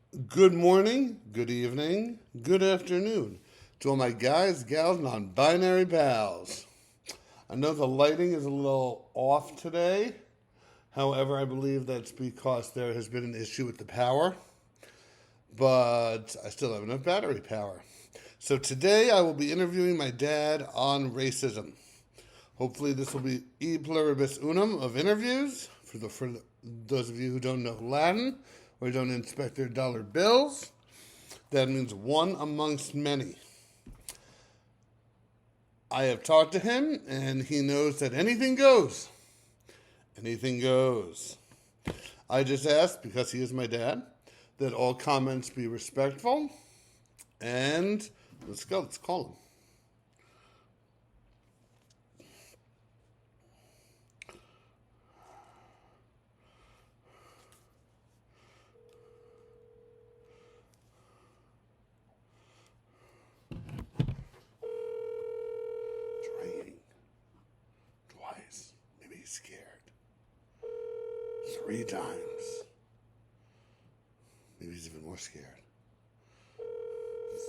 Good morning, good evening, good afternoon to all my guys, gals, non-binary pals. I know the lighting is a little off today. However, I believe that's because there has been an issue with the power, but I still have enough battery power. So today I will be interviewing my dad on racism. Hopefully this will be e pluribus unum of interviews for those of you who don't know Latin or don't inspect their dollar bills. That means one amongst many. I have talked to him, and he knows that anything goes. Anything goes. I just ask, because he is my dad, that all comments be respectful. And let's go. Let's call him. Trying. Twice. Maybe he's scared. 3 times. Maybe he's even more scared.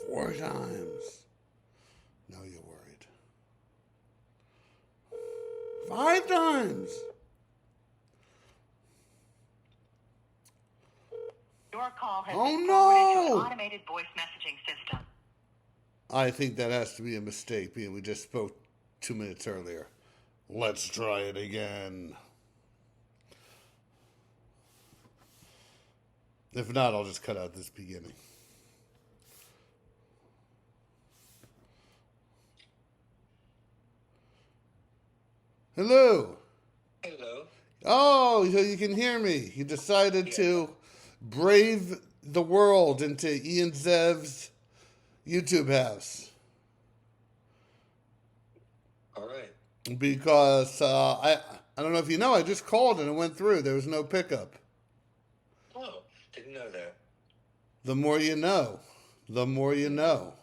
4 times. Now you're worried. 5 times. Your call has Oh, been forwarded to an no! automated voice messaging system. I think that has to be a mistake, being we just spoke 2 minutes earlier. Let's try it again. If not, I'll just cut out this beginning. Hello. Hello. Oh, so you can hear me. You decided to brave the world into Ian Zev's YouTube house. All right. Because I don't know if you know, I just called and it went through. There was no pickup. Oh, didn't know that. The more you know. The more you know.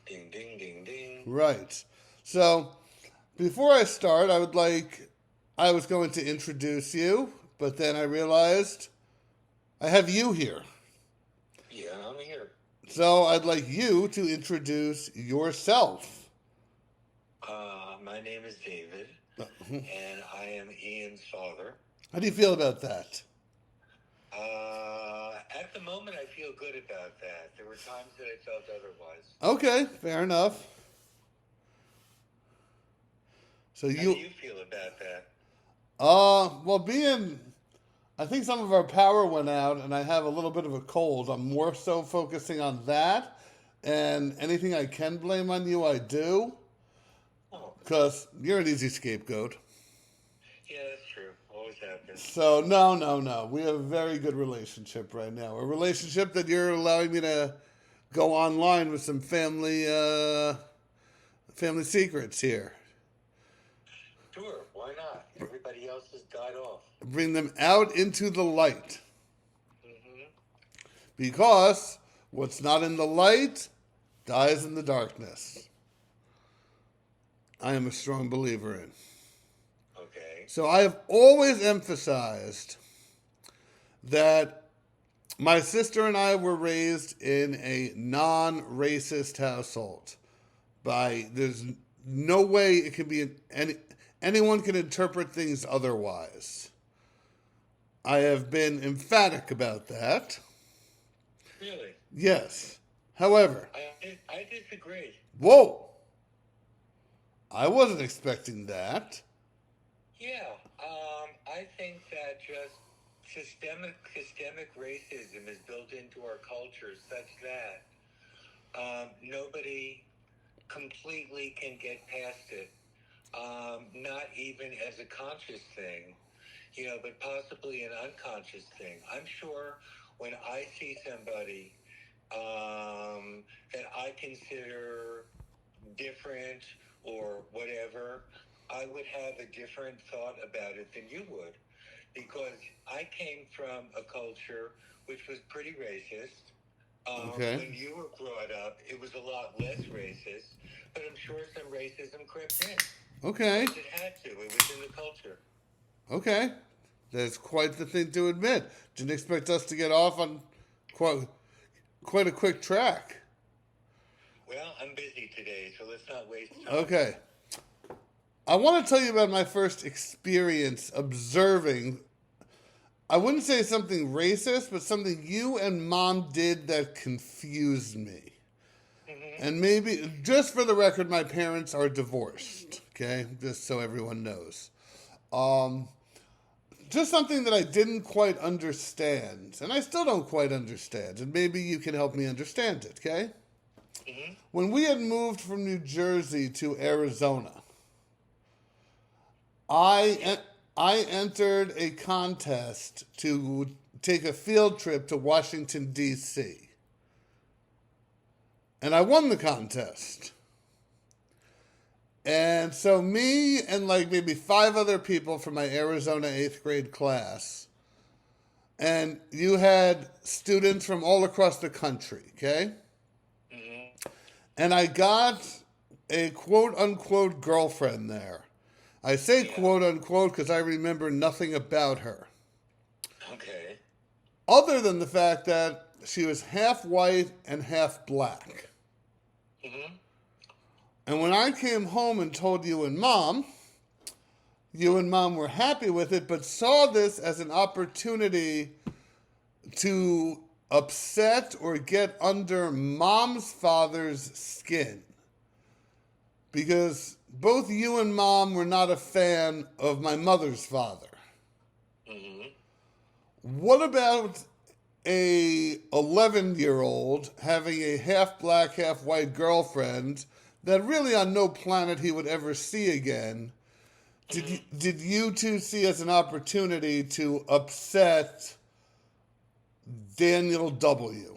Ding, ding, ding, ding. Right. So, before I start, I was going to introduce you, but then I realized I have you here. Yeah, I'm here. So, I'd like you to introduce yourself. My name is David, and I am Ian's father. How do you feel about that? At the moment, I feel good about that. There were times that I felt otherwise. Okay, fair enough. So How do you feel about that? well, I think some of our power went out and I have a little bit of a cold. I'm more so focusing on that, and anything I can blame on you, I do. Oh, Because you're an easy scapegoat. yeah, that's true. Always happens. So, no. We have a very good relationship right now. A relationship that you're allowing me to go online with some family secrets here. Sure, why not? Everybody else has died off. Bring them out into the light. Mm-hmm. Because what's not in the light dies in the darkness. I am a strong believer in. Okay. So I have always emphasized that my sister and I were raised in a non-racist household. There's no way it can be anyone can interpret things otherwise. I have been emphatic about that. Really? Yes. However, I disagree. whoa! I wasn't expecting that. Yeah, I think that just systemic racism is built into our culture such that nobody completely can get past it. Not even as a conscious thing, but possibly an unconscious thing. I'm sure when I see somebody that I consider different or whatever, I would have a different thought about it than you would, because I came from a culture which was pretty racist. Okay. When you were brought up, it was a lot less racist, but I'm sure some racism crept in. Okay. It had to. It was in the culture. Okay. That's quite the thing to admit. Didn't expect us to get off on quite. quite a quick track. Well, I'm busy today, so let's not waste time. Okay. I want to tell you about my first experience observing, I wouldn't say something racist, but something you and Mom did that confused me. And maybe, just for the record, my parents are divorced, okay? Just so everyone knows. Just something that I didn't quite understand, and I still don't quite understand, and maybe you can help me understand it, okay? When we had moved from New Jersey to Arizona, I entered a contest to take a field trip to Washington, D.C., and I won the contest. And so me and like maybe 5 other people from my Arizona 8th grade class, and you had students from all across the country, okay? And I got a quote-unquote girlfriend there. I say quote-unquote because I remember nothing about her. Okay. Other than the fact that she was half white and half black. And when I came home and told you and Mom were happy with it, but saw this as an opportunity to upset or get under Mom's father's skin. Because both you and Mom were not a fan of my mother's father. What about a 11-year-old having a half black, half white girlfriend that really on no planet he would ever see again? Did you two see as an opportunity to upset Daniel W.?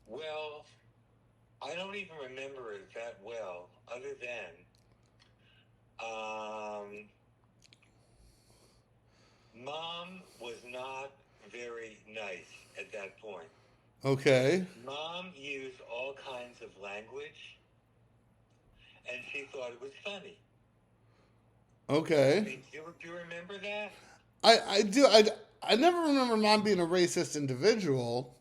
Well, I don't even remember it that well, other than Mom was not very nice at that point. Okay. Mom used all kinds of language, and she thought it was funny. Okay. I mean, do you remember that? I do. I never remember Mom being a racist individual,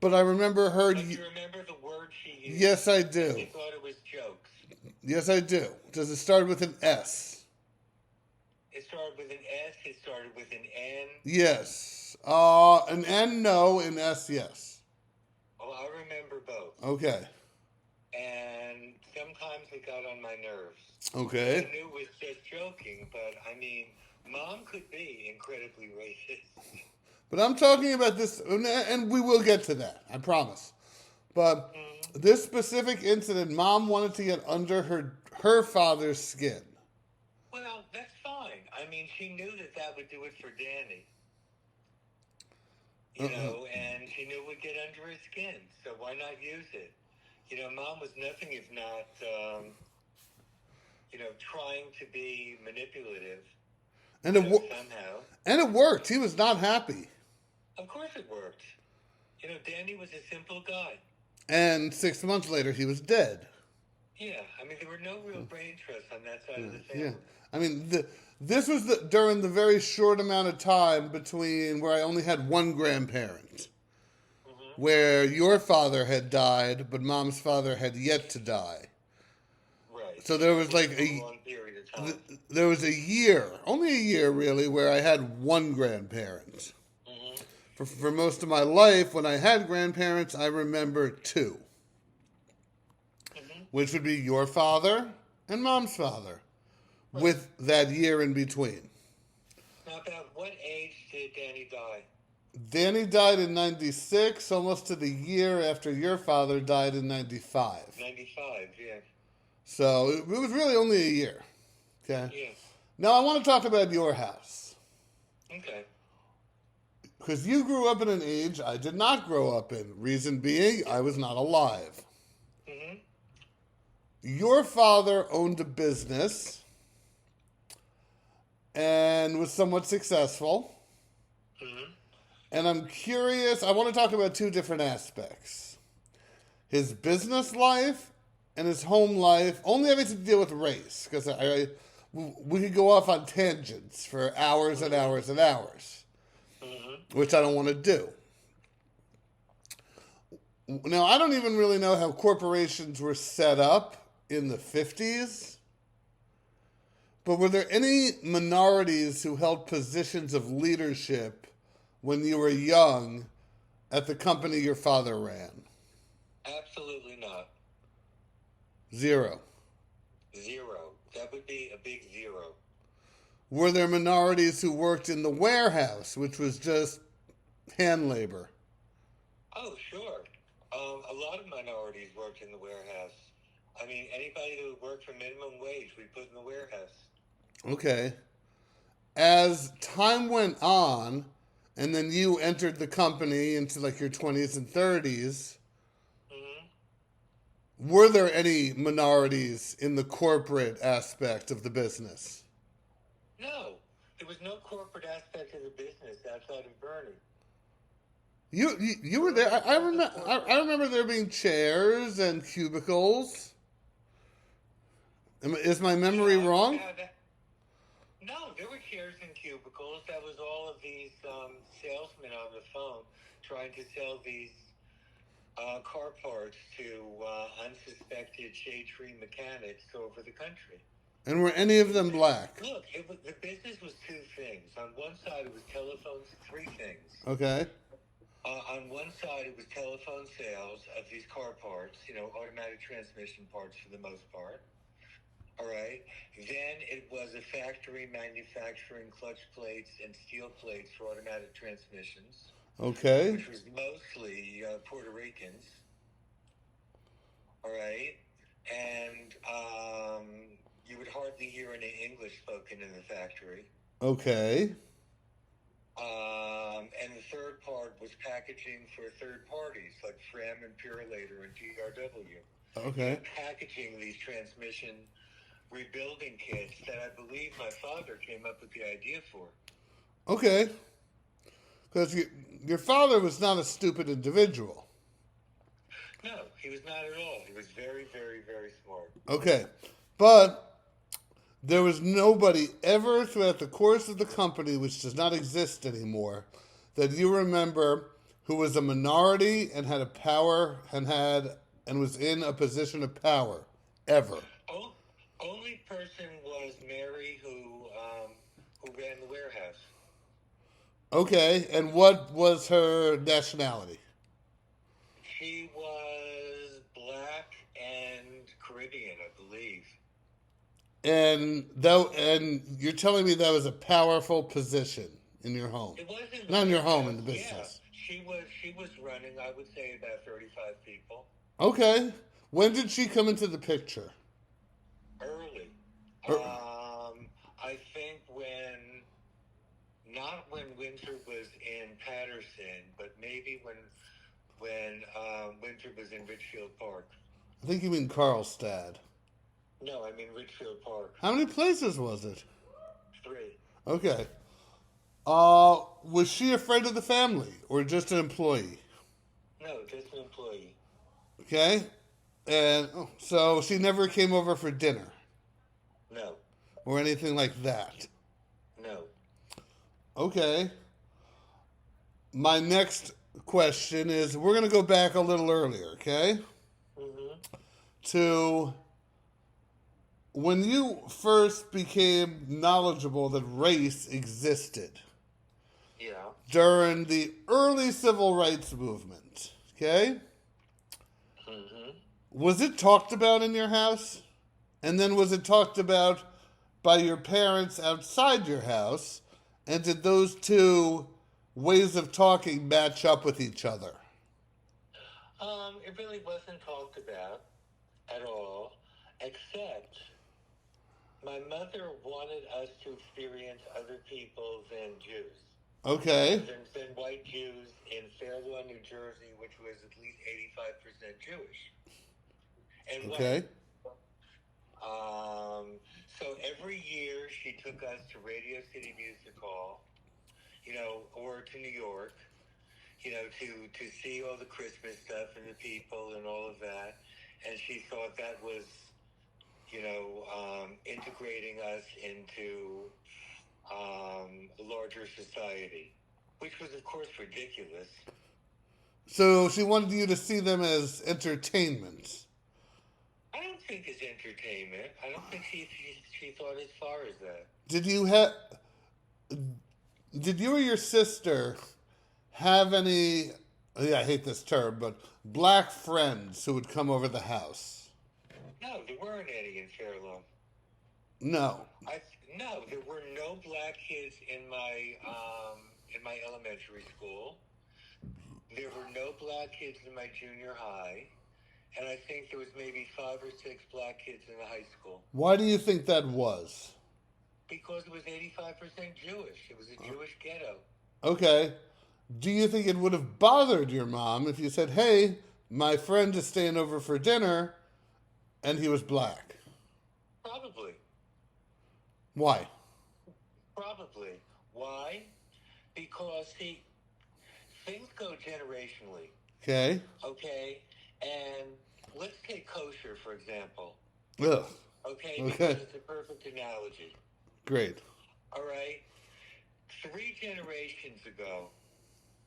but I remember her. But you remember the word she used? Yes, I do. She thought it was jokes. Yes, I do. Does it start with an S? It started with an S. It started with an N. Yes. An N, no. An S, yes. Oh, I remember both. Okay. And sometimes it got on my nerves. Okay. I knew it was just joking, but I mean, Mom could be incredibly racist. But I'm talking about this, and we will get to that, I promise. But this specific incident, Mom wanted to get under her father's skin. Well, that's fine. I mean, she knew that would do it for Danny. You know, and she knew it would get under his skin, so why not use it? You know, Mom was nothing if not, trying to be manipulative. And somehow. And it worked. He was not happy. Of course it worked. You know, Danny was a simple guy. And 6 months later, he was dead. Yeah, I mean, there were no real brain trusts on that side of the family. Yeah, I mean, this was during the very short amount of time between where I only had one grandparent, where your father had died, but Mom's father had yet to die. Right. So there was like a long period of time. There was a year, only a year really, where I had one grandparent. For most of my life, when I had grandparents, I remember 2. Which would be your father and Mom's father, with that year in between. Now, about what age did Danny die? Danny died in 96, almost to the year after your father died in 95. 95, yeah. So it was really only a year. Okay. Yeah. Now I want to talk about your house. Okay. Because you grew up in an age I did not grow up in. Reason being, I was not alive. Your father owned a business and was somewhat successful. And I'm curious, I want to talk about 2 different aspects. His business life and his home life, only having to deal with race, because we could go off on tangents for hours and hours and hours, which I don't want to do. Now, I don't even really know how corporations were set up in the 50s, but were there any minorities who held positions of leadership when you were young at the company your father ran? Absolutely not. Zero. Zero. That would be a big zero. Were there minorities who worked in the warehouse, which was just hand labor? Oh, sure. A lot of minorities worked in the warehouse. I mean, anybody who worked for minimum wage, we put in the warehouse. Okay. As time went on, and then you entered the company into like your 20s and 30s, were there any minorities in the corporate aspect of the business? No, there was no corporate aspect of the business outside of Bernie. You were there. I remember there being chairs and cubicles. Is my memory wrong? No, there were chairs and cubicles. That was all of these salesmen on the phone trying to sell these car parts to unsuspected shade tree mechanics over the country. And were any of them black? Look, the business was two things. On one side, it was telephones, three things. Okay. On one side, it was telephone sales of these car parts, automatic transmission parts for the most part. All right. Then it was a factory manufacturing clutch plates and steel plates for automatic transmissions. Okay. Which was mostly Puerto Ricans. All right. And you would hardly hear any English spoken in the factory. Okay. And the third part was packaging for third parties like Fram and Purelator and TRW. Okay. Packaging these transmission rebuilding kits that I believe my father came up with the idea for. Okay. Because your father was not a stupid individual. No, he was not at all. He was very, very, very smart. Okay. But there was nobody ever throughout the course of the company, which does not exist anymore, that you remember who was a minority and had a power and was in a position of power ever. Only person was Mary who ran the warehouse. Okay, and what was her nationality? She was black and Caribbean, I believe. And you're telling me that was a powerful position in your home. It wasn't. Not in your home, in the business. Yeah, she was running, I would say, about 35 people. Okay. When did she come into the picture? Early. I think not when Winter was in Patterson, but maybe when Winter was in Richfield Park. I think you mean Carlstad. No, I mean Richfield Park. How many places was it? 3. Okay. Was she a friend of the family or just an employee? No, just an employee. Okay. And so she never came over for dinner? No. Or anything like that? No. Okay. My next question is, we're going to go back a little earlier, okay? Mm-hmm. To when you first became knowledgeable that race existed. Yeah. During the early civil rights movement, okay? Mm-hmm. Was it talked about in your house? And then was it talked about by your parents outside your house? And did those two ways of talking match up with each other? It really wasn't talked about at all, except my mother wanted us to experience other people than Jews. Okay. Than white Jews in Fair Lawn, New Jersey, which was at least 85% Jewish. And okay. So every year she took us to Radio City Music Hall, or to New York, to see all the Christmas stuff and the people and all of that. And she thought that was, integrating us into a larger society, which was, of course, ridiculous. So she wanted you to see them as entertainment. I don't think it's entertainment. I don't think she thought as far as that. Did you or your sister have any, yeah, I hate this term, but black friends who would come over the house? No, there weren't any in Fairlawn. No. No, there were no black kids in my elementary school. There were no black kids in my junior high, and I think there was maybe 5 or 6 black kids in the high school. Why do you think that was? Because it was 85% Jewish. It was a Jewish ghetto. Okay. Do you think it would have bothered your mom if you said, hey, my friend is staying over for dinner, and he was black? Probably. Why? Probably. Why? Because, see, things go generationally. Okay. Okay? And let's take kosher, for example. Ugh. Okay? Okay. Because it's a perfect analogy. Great. All right? 3 generations ago,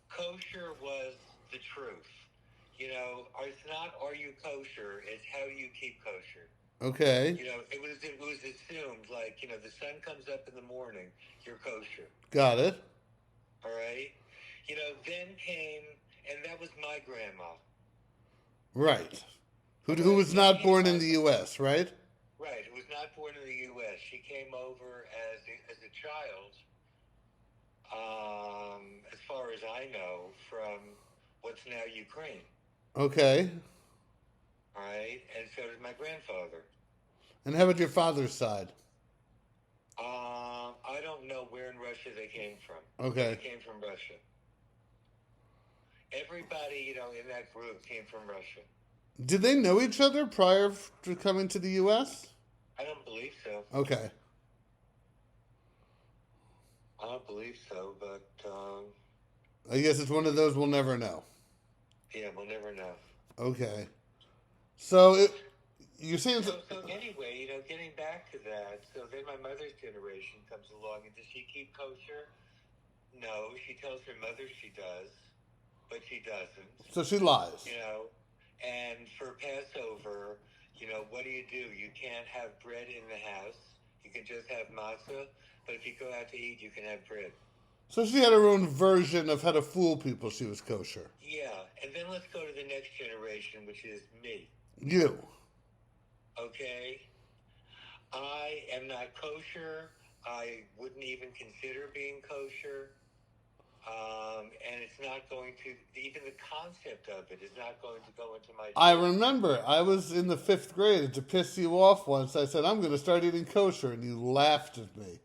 kosher was the truth. You know, it's not are you kosher, it's how you keep kosher. Okay. You know, it was assumed, like, you know, the sun comes up in the morning, you're kosher. Got it. All right? You know, then came, and that was my grandma. Right. Who was not born in the U.S., right? Right, who was not born in the U.S. She came over as a child, as far as I know, from what's now Ukraine. Okay. All right? And so did my grandfather. And how about your father's side? I don't know where in Russia they came from. Okay. They came from Russia. Everybody, you know, in that group came from Russia. Did they know each other prior to coming to the U.S.? I don't believe so. Okay. I don't believe so, but, I guess it's one of those we'll never know. yeah, we'll never know. Okay. So, you're saying... So anyway, you know, getting back to that, so then my mother's generation comes along, and does she keep kosher? No, she tells her mother she does, but she doesn't. So she lies. You know, and for Passover, you know, what do? You can't have bread in the house. You can just have matzah, but if you go out to eat, you can have bread. So she had her own version of how to fool people she was kosher. Yeah, and then let's go to the next generation, which is me. You. Okay? I am not kosher. I wouldn't even consider being kosher. And it's not going to, even the concept of it is not going to go into my... I remember, I was in the 5th grade, and to piss you off once, I said, I'm going to start eating kosher, and you laughed at me.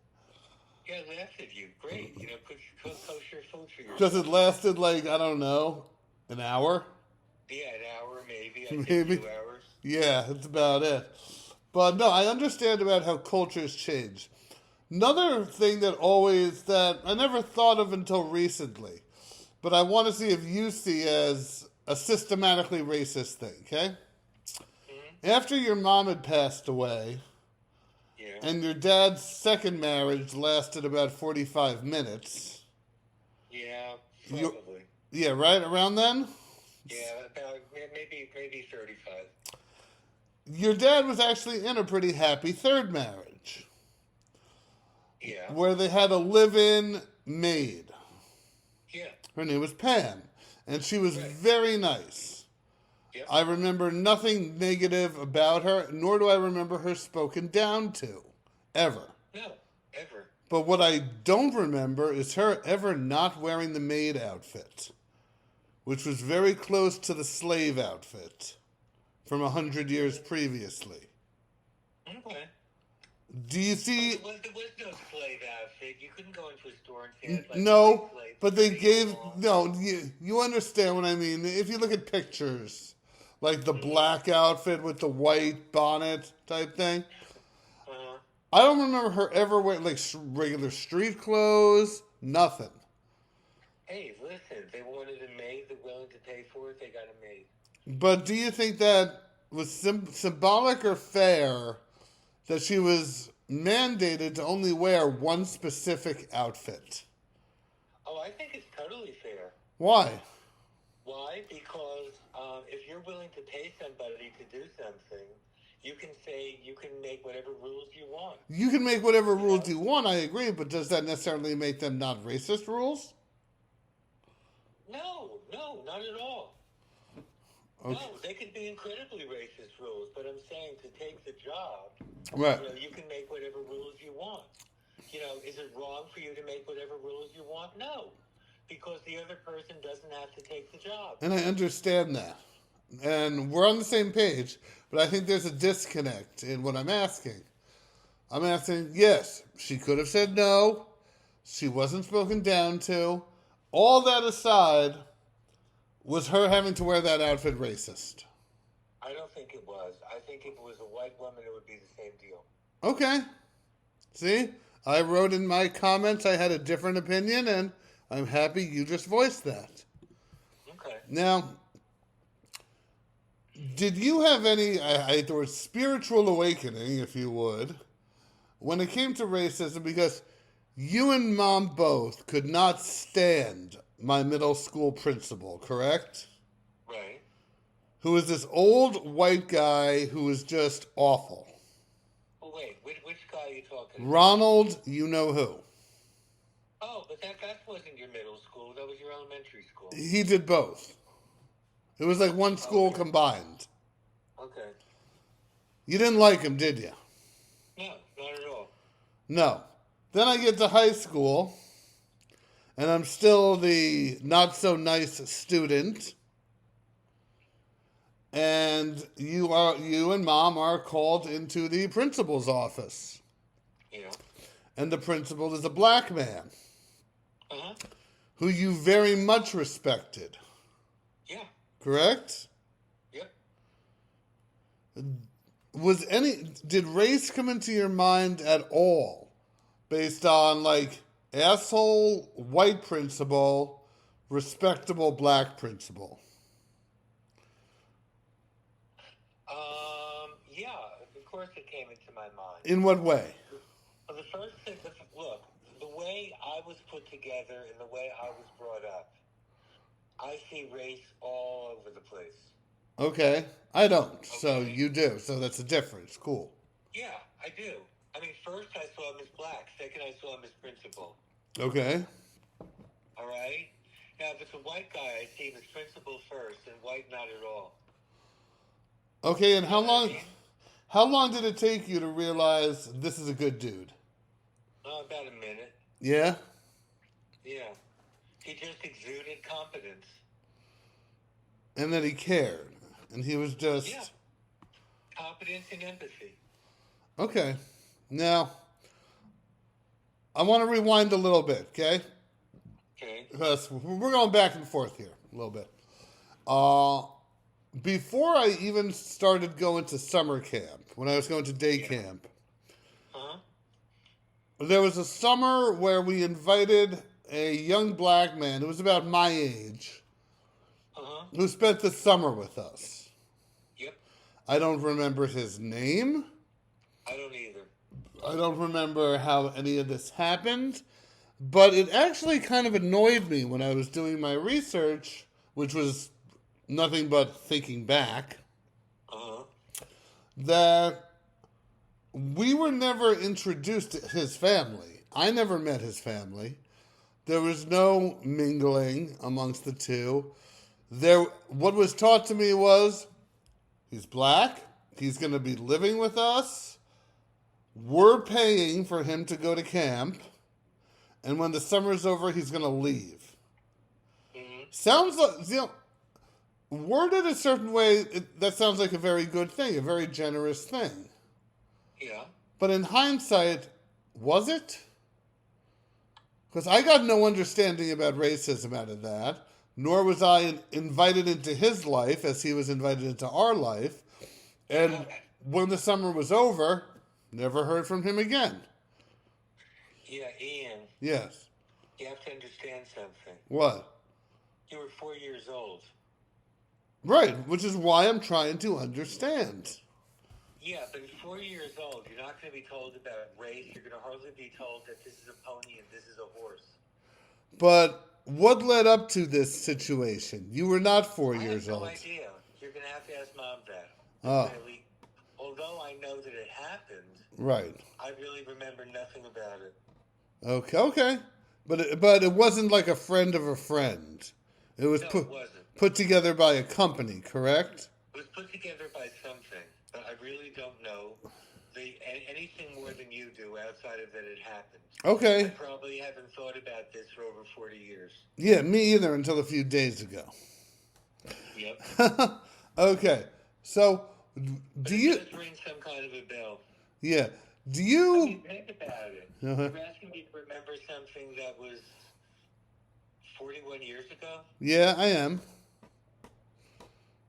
Yeah, I laughed at you. Great. You know, cook kosher food for yourself. Because it lasted like, I don't know, an hour? Yeah, an hour maybe. I Maybe. think 2 hours. Yeah, that's about it. But no, I understand about how cultures change. Another thing that I never thought of until recently, but I want to see if you see as a systematically racist thing, okay? Mm-hmm. After your mom had passed away, yeah, and your dad's second marriage lasted about 45 minutes. Yeah, probably. Yeah, right around then? Yeah, about maybe 35. Your dad was actually in a pretty happy third marriage. Yeah. Where they had a live-in maid. Yeah. Her name was Pam. And she was Right. very nice. Yep. I remember nothing negative about her, nor do I remember her spoken down to. Ever. No, ever. But what I don't remember is her ever not wearing the maid outfit, which was very close to the slave outfit from 100 years previously. Okay. Do you see... There was no slave outfit. You couldn't go into a store and say, like, No, slave but they gave... long. No, you understand what I mean. If you look at pictures, like the black outfit with the white bonnet type thing, Uh-huh. I don't remember her ever wearing, like, regular street clothes, nothing. Hey, listen, they wanted a maid, they're willing to pay for it, they got a maid. But do you think that was symbolic or fair that she was mandated to only wear one specific outfit? Oh, I think it's totally fair. Why? Why? you're willing to pay somebody to do something, you can make whatever rules you want. You can make whatever rules know? you want, I agree, but does that necessarily make them not racist rules? No, not at all. Okay. No, they could be incredibly racist rules, but I'm saying to take the job, Right. you can make whatever rules you want. Is it wrong for you to make whatever rules you want? No, because the other person doesn't have to take the job. And I understand that. And we're on the same page, but I think there's a disconnect in what I'm asking. I'm asking, yes, she could have said no. She wasn't spoken down to. All that aside, was her having to wear that outfit racist? I don't think it was. I think if it was a white woman, it would be the same deal. Okay. See? I wrote in my comments I had a different opinion, and I'm happy you just voiced that. Okay. Now, did you have any, I hate the word, spiritual awakening, if you would, when it came to racism? Because you and Mom both could not stand my middle school principal, correct? Right. Who was this old white guy who was just awful. Well, wait, which guy are you talking about? Ronald, you know who. Oh, but that wasn't your middle school. That was your elementary school. He did both. It was like one school combined. Okay. You didn't like him, did you? No, not at all. No. Then I get to high school, and I'm still the not-so-nice student. And you and Mom are called into the principal's office. Yeah. And the principal is a black man Uh-huh. who you very much respected. Yeah. Correct? Yep. Did race come into your mind at all based on like asshole white principal, respectable black principal? Yeah, of course it came into my mind. In what way? Well, the first thing, look, the way I was put together and the way I was brought up, I see race all over the place. Okay. I don't. So Okay. you do. So that's a difference. Cool. Yeah, I do. I mean, first I saw him as black. Second I saw him as principal. Okay. All right? Now, if it's a white guy, I see him as principal first, and white not at all. Okay, and You know what I mean? how long did it take you to realize this is a good dude? Oh, about a minute. Yeah? Yeah. He just exuded competence. And that he cared. And he was just Yeah. Competence and empathy. Okay. Now I want to rewind a little bit, okay? Okay. Because we're going back and forth here a little bit. Before I even started going to summer camp, when I was going to day camp, Huh? there was a summer where we invited a young black man who was about my age Uh-huh. who spent the summer with us. Yep. I don't remember his name. I don't either. I don't remember how any of this happened. But it actually kind of annoyed me when I was doing my research, which was nothing but thinking back, Uh-huh. that we were never introduced to his family. I never met his family. There was no mingling amongst the two. What was taught to me was, he's black, he's going to be living with us, we're paying for him to go to camp, and when the summer's over, he's going to leave. Mm-hmm. Sounds like, worded a certain way, that sounds like a very good thing, a very generous thing. Yeah. But in hindsight, was it? Because I got no understanding about racism out of that, nor was I invited into his life as he was invited into our life. And when the summer was over, never heard from him again. Yeah, Ian, Yes. you have to understand something. What? You were 4 years old. Right, which is why I'm trying to understand. Yeah, but at 4 years old, you're not going to be told about race. You're going to hardly be told that this is a pony and this is a horse. But what led up to this situation? You were not 4 years I have old. no idea. You're going going to have to ask Mom that. Oh. Really, although I know that it happened, Right. I really remember nothing about it. Okay. But it wasn't like a friend of a friend. It was No, it wasn't. put together by a company, correct? It was put together by something, but I really don't know anything more than you do outside of that it happened. I Okay. probably haven't thought about this for over 40 years. Yeah, me either until a few days ago. Yep. Okay. So, But do it you... does ring some kind of a bell. Yeah. Do I you... mean, think about it. Uh-huh. You're asking me to remember something that was 41 years ago? Yeah, I am.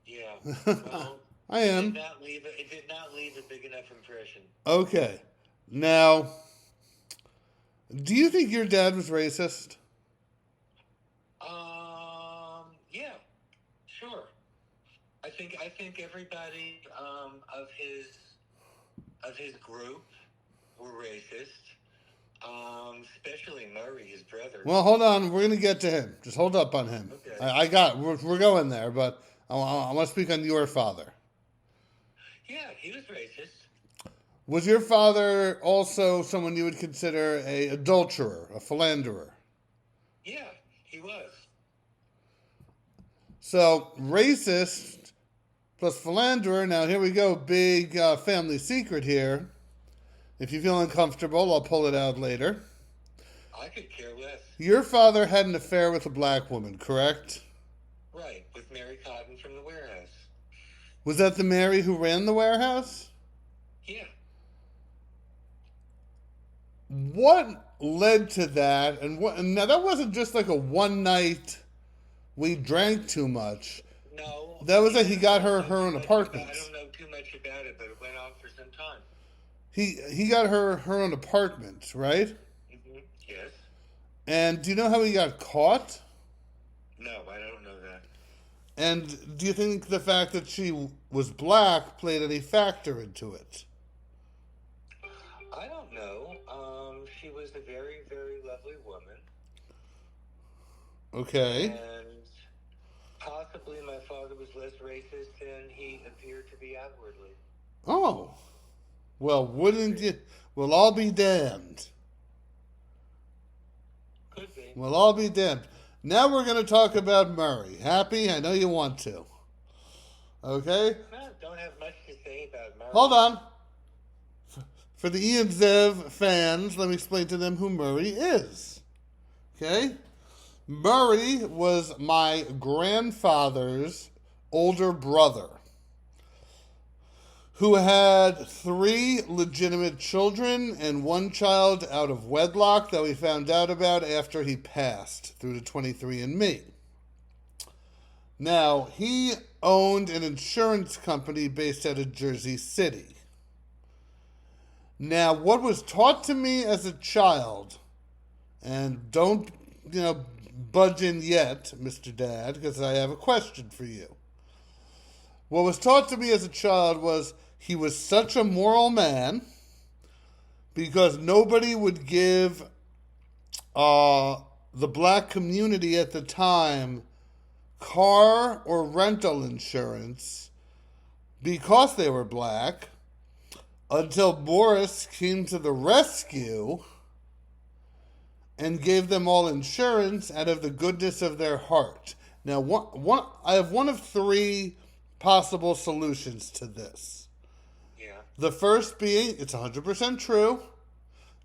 Yeah. Well, I am. It did not leave a big enough impression. Okay. Now, do you think your dad was racist? Yeah, sure. I think everybody of his group were racist. Especially Murray, his brother. Well, hold on. We're going to get to him. Just hold up on him. Okay. We're going there, but I want to speak on your father. Yeah, he was racist. Was your father also someone you would consider a adulterer, a philanderer? Yeah, he was. So, racist plus philanderer. Now, here we go. Big family secret here. If you feel uncomfortable, I'll pull it out later. I could care less. Your father had an affair with a black woman, correct? Right, with Mary Cotton from the warehouse. Was that the Mary who ran the warehouse? Yeah. What led to that? And now that wasn't just like a one night we drank too much. No. That was like he got her own apartment. I don't know too much about it, but it went on for some time. He got her own apartment, right? Mm-hmm. Yes. And do you know how he got caught? No, I don't know that. And do you think the fact that she was black played any factor into it? I don't know. She was a very, very lovely woman. Okay. And possibly my father was less racist than he appeared to be outwardly. Oh. Well, wouldn't you? We'll all be damned. Could be. We'll all be damned. Now we're going to talk about Murray. Happy? I know you want to. Okay? No, don't have much to say about Murray. Hold on. For the Ian Zev fans, let me explain to them who Murray is. Okay? Murray was my grandfather's older brother who had 3 legitimate children and 1 child out of wedlock that we found out about after he passed through the 23andMe. Now, he owned an insurance company based out of Jersey City. Now, what was taught to me as a child, and don't, budge in yet, Mr. Dad, because I have a question for you. What was taught to me as a child was he was such a moral man because nobody would give the black community at the time car or rental insurance because they were black until Boris came to the rescue and gave them all insurance out of the goodness of their heart. Now, I have one of 3 possible solutions to this. Yeah. The first being, it's 100% true.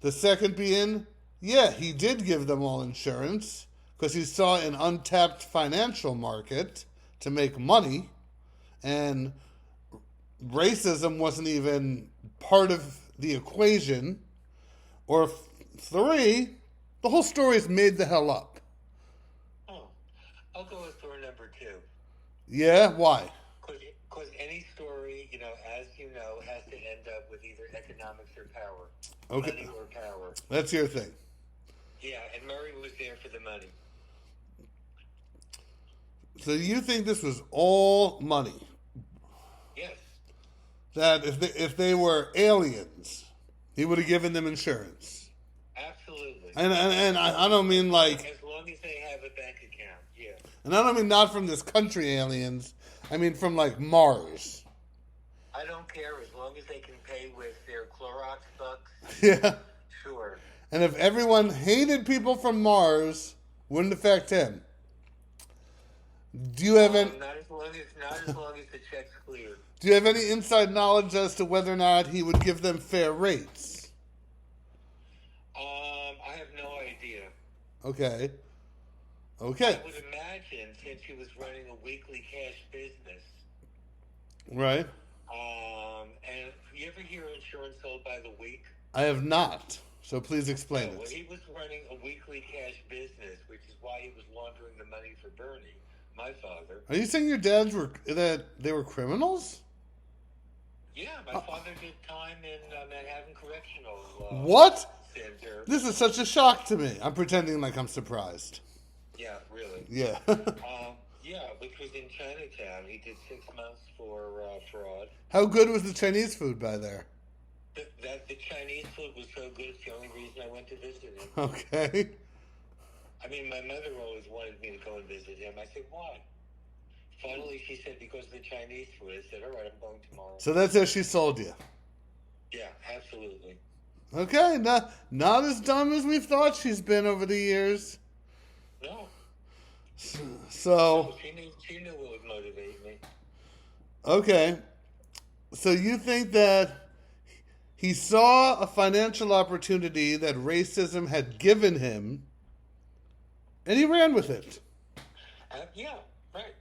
The second being, yeah, he did give them all insurance because he saw an untapped financial market to make money, and racism wasn't even part of the equation. Or 3, the whole story is made the hell up. Oh, I'll go with door number 2. Yeah? Why? Because any story, as you know, has to end up with either economics or power. Okay. Money or power. That's your thing. Yeah, and Murray was there for the money. So you think this was all money? Yes. That if they were aliens, he would have given them insurance. Absolutely. And I don't mean like... As long as they have a bank account, yeah. And I don't mean not from this country aliens. I mean from, like, Mars. I don't care as long as they can pay with their Clorox bucks. Yeah. Sure. And if everyone hated people from Mars, wouldn't affect him. Do you have any? Not as long as the check's cleared. Do you have any inside knowledge as to whether or not he would give them fair rates? I have no idea. Okay. I Okay. would imagine since he was running a weekly cash business. Right. And you ever hear insurance sold by the week? I have not. So please explain Well, it. he was running a weekly cash business, which is why he was laundering the money for Bernie, my father. Are you saying your dads were that they were criminals? Yeah, my father did time in Manhattan Correctional What? Center. This is such a shock to me. I'm pretending like I'm surprised. Yeah, really. Yeah. Yeah, which was in Chinatown. He did 6 months for fraud. How good was the Chinese food by there? The Chinese food was so good, it's the only reason I went to visit him. Okay. I mean, my mother always wanted me to go and visit him. I said, why? Finally, she said, because of the Chinese food. I said, all right, I'm going tomorrow. So that's how she sold you. Yeah, absolutely. Okay, not as dumb as we've thought she's been over the years. No. So, She knew what would motivate me. okay. So you think that he saw a financial opportunity that racism had given him, and he ran with it. Yeah, right.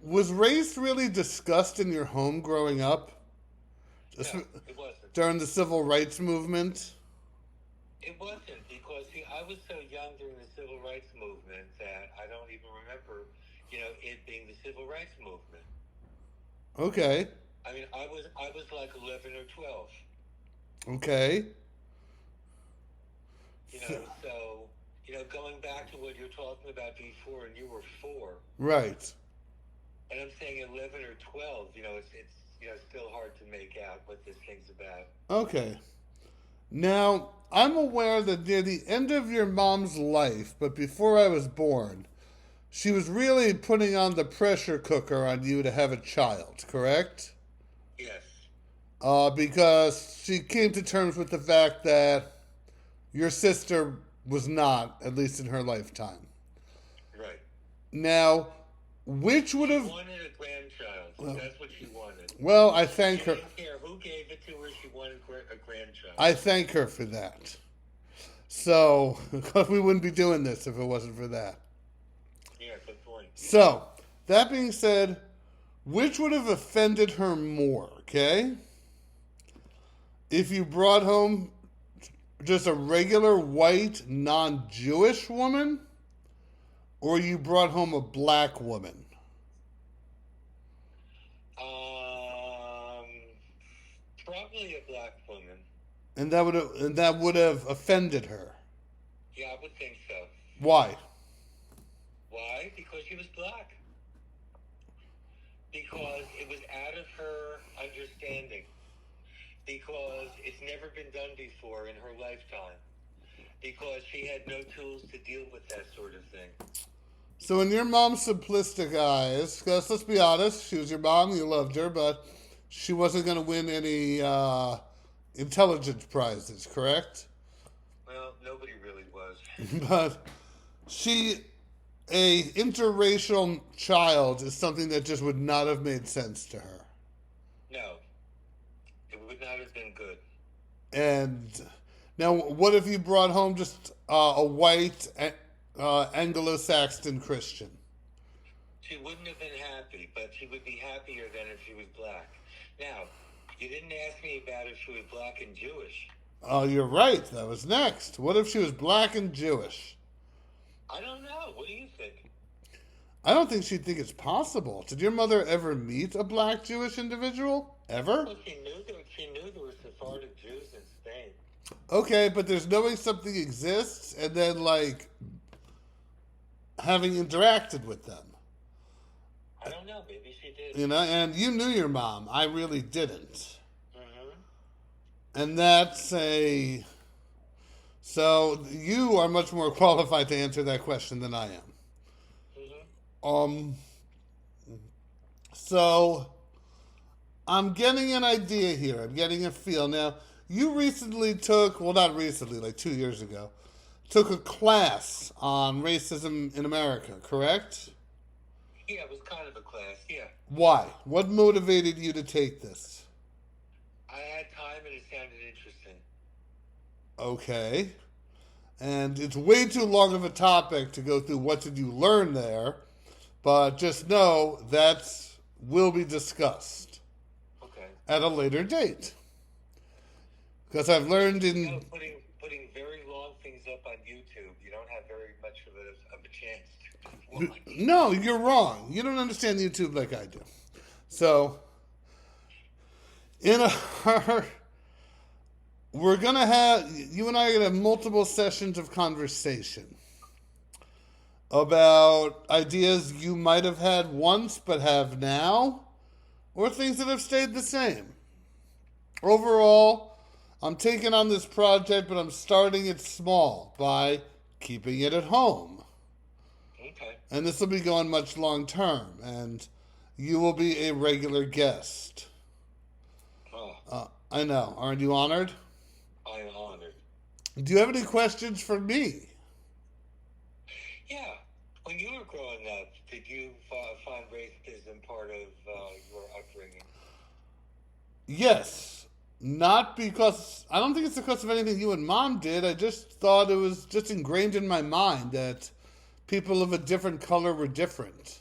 Was race really discussed in your home growing up? No, it wasn't. During the civil rights movement? It wasn't because, see, I was so young during the civil rights movement that I don't even remember, it being the civil rights movement. Okay. I mean, I was like 11 or 12. Okay. So, going back to what you're talking about before, and you were 4. Right. And I'm saying 11 or 12, it's still hard to make out what this thing's about. Okay. Now, I'm aware that near the end of your mom's life, but before I was born, she was really putting on the pressure cooker on you to have a child, correct? Yes. Because she came to terms with the fact that your sister was not, at least in her lifetime. Right. Now, which would have... She wanted a grandchild. That's what she wanted. Well, I thank She her. didn't care who gave it to her. She wanted a grandchild. I thank her for that. So, we wouldn't be doing this if it wasn't for that. Yeah, good point. So, that being said, which would have offended her more, okay? If you brought home just a regular white, non-Jewish woman, or you brought home a black woman? Probably a black woman. And that would have offended her. Yeah, I would think so. Why? Why? Because she was black. Because it was out of her understanding. Because it's never been done before in her lifetime. Because she had no tools to deal with that sort of thing. So in your mom's simplistic eyes, because let's be honest, she was your mom, you loved her, but she wasn't going to win any intelligence prizes, correct? Well, nobody really was. But a interracial child is something that just would not have made sense to her. No. It would not have been good. And now, what if you brought home just a white Anglo-Saxon Christian? She wouldn't have been happy, but she would be happier than if she was black. Now, you didn't ask me about if she was black and Jewish. Oh, you're right. That was next. What if she was black and Jewish? I don't know. What do you think? I don't think she'd think it's possible. Did your mother ever meet a black Jewish individual? Ever? Well, she knew there were Sephardic Jews in Spain. Okay, but there's knowing something exists and then, like, having interacted with them. I don't know. Maybe she did. And you knew your mom. I really didn't. Mm-hmm. And that's a... So you are much more qualified to answer that question than I am. Mm-hmm. Um, so I'm getting an idea here. I'm getting a feel. Now, you recently took, well, not recently, like 2 years ago, took a class on racism in America, correct? Yeah, it was kind of a class, yeah. Why? What motivated you to take this? I had time and it sounded interesting. Okay. And it's way too long of a topic to go through what did you learn there, but just know that will be discussed Okay. at a later date. Because I've learned You know, in... putting very long things up on YouTube, you don't have very much of a chance to watch. No, you're wrong. You don't understand YouTube like I do. So, in our... We're going to have... You and I are going to have multiple sessions of conversation about ideas you might have had once but have now, or things that have stayed the same. Overall, I'm taking on this project, but I'm starting it small by keeping it at home. Okay. And this will be going much long term, and you will be a regular guest. Oh, I know. Aren't you honored? I am honored. Do you have any questions for me? Yeah. When you were growing up, did you find racism part of your upbringing? Yes. Not because... I don't think it's because of anything you and Mom did. I just thought it was just ingrained in my mind that people of a different color were different.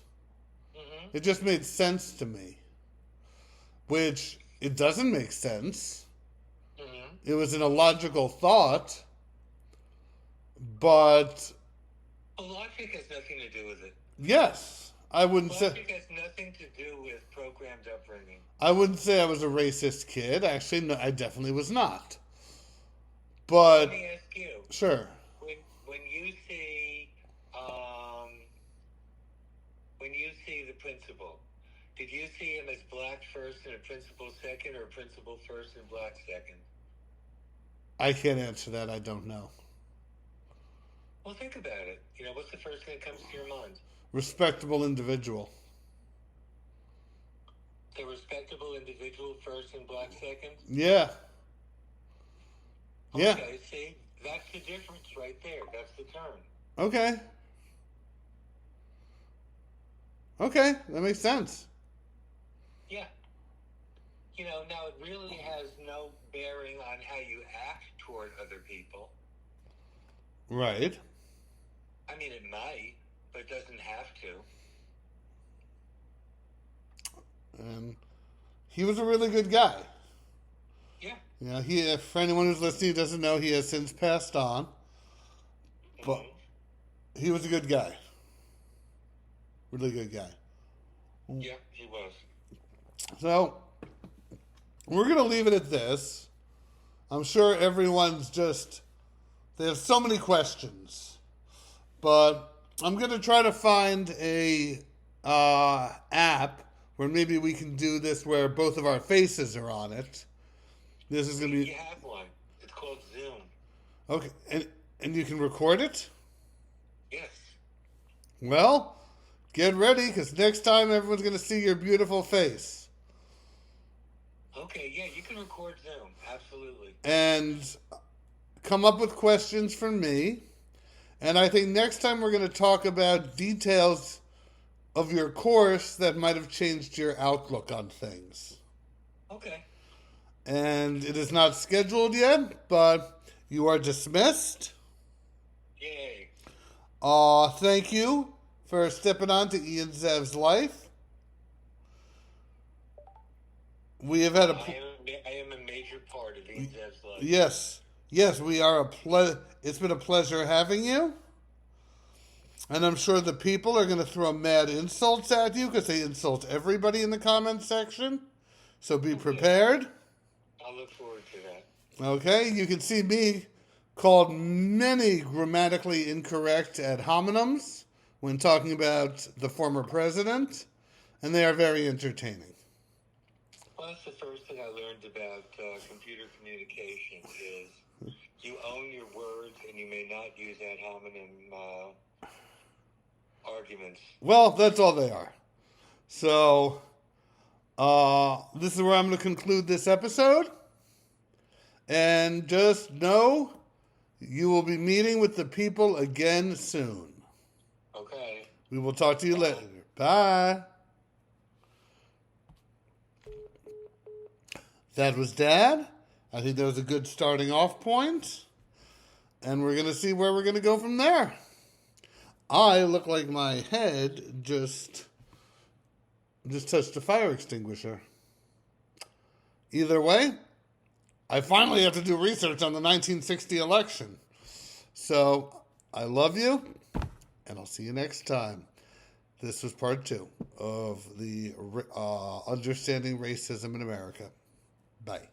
Mm-hmm. It just made sense to me. Which, it doesn't make sense. Mm-hmm. It was an illogical thought. But... Well, logic has nothing to do with it. yes. I wouldn't say... Logic has nothing to do with programmed upbringing. I wouldn't say I was a racist kid. Actually, no, I definitely was not. But... Let me ask you. sure. When you see the principal, did you see him as black first and a principal second, or a principal first and black second? I can't answer that. I don't know. Well, think about it. You know, what's the first thing that comes to your mind? Respectable individual. The respectable individual first and black second? Yeah. Yeah. Okay, see? That's the difference right there. That's the term. Okay. Okay, that makes sense. Yeah. You know, now it really has no bearing on how you act toward other people. Right. I mean, it might, but it doesn't have to. And he was a really good guy. Yeah. You know, he, for anyone who's listening who doesn't know, he has since passed on. But he was a good guy. Really good guy. Yeah, he was. So, we're going to leave it at this. I'm sure everyone's just... they have so many questions. But I'm going to try to find a app where maybe we can do this where both of our faces are on it. This is going to be... You have one. It's called Zoom. Okay, and you can record it? Yes. Well, get ready, because next time everyone's going to see your beautiful face. Okay, yeah, you can record Zoom. Absolutely. And come up with questions for me. And I think next time we're going to talk about details of your course that might have changed your outlook on things. Okay. And it is not scheduled yet, but you are dismissed. Yay. Thank you for stepping on to Ian Zev's life. We have had I am a major part of Ian Zev's life. Yes, we are it's been a pleasure having you. And I'm sure the people are going to throw mad insults at you because they insult everybody in the comment section. So be prepared. I'll look forward to that. Okay, you can see me called many grammatically incorrect ad hominems when talking about the former president, and they are very entertaining. Well, that's the first thing I learned about computer communication is you own your words and you may not use ad hominem arguments. Well, that's all they are. So, this is where I'm going to conclude this episode. And just know you will be meeting with the people again soon. Okay. We will talk to you later. Bye. That was Dad. I think that was a good starting off point. And we're going to see where we're going to go from there. I look like my head just touched a fire extinguisher. Either way, I finally have to do research on the 1960 election. So, I love you, and I'll see you next time. This was part 2 of the Understanding Racism in America. Bye.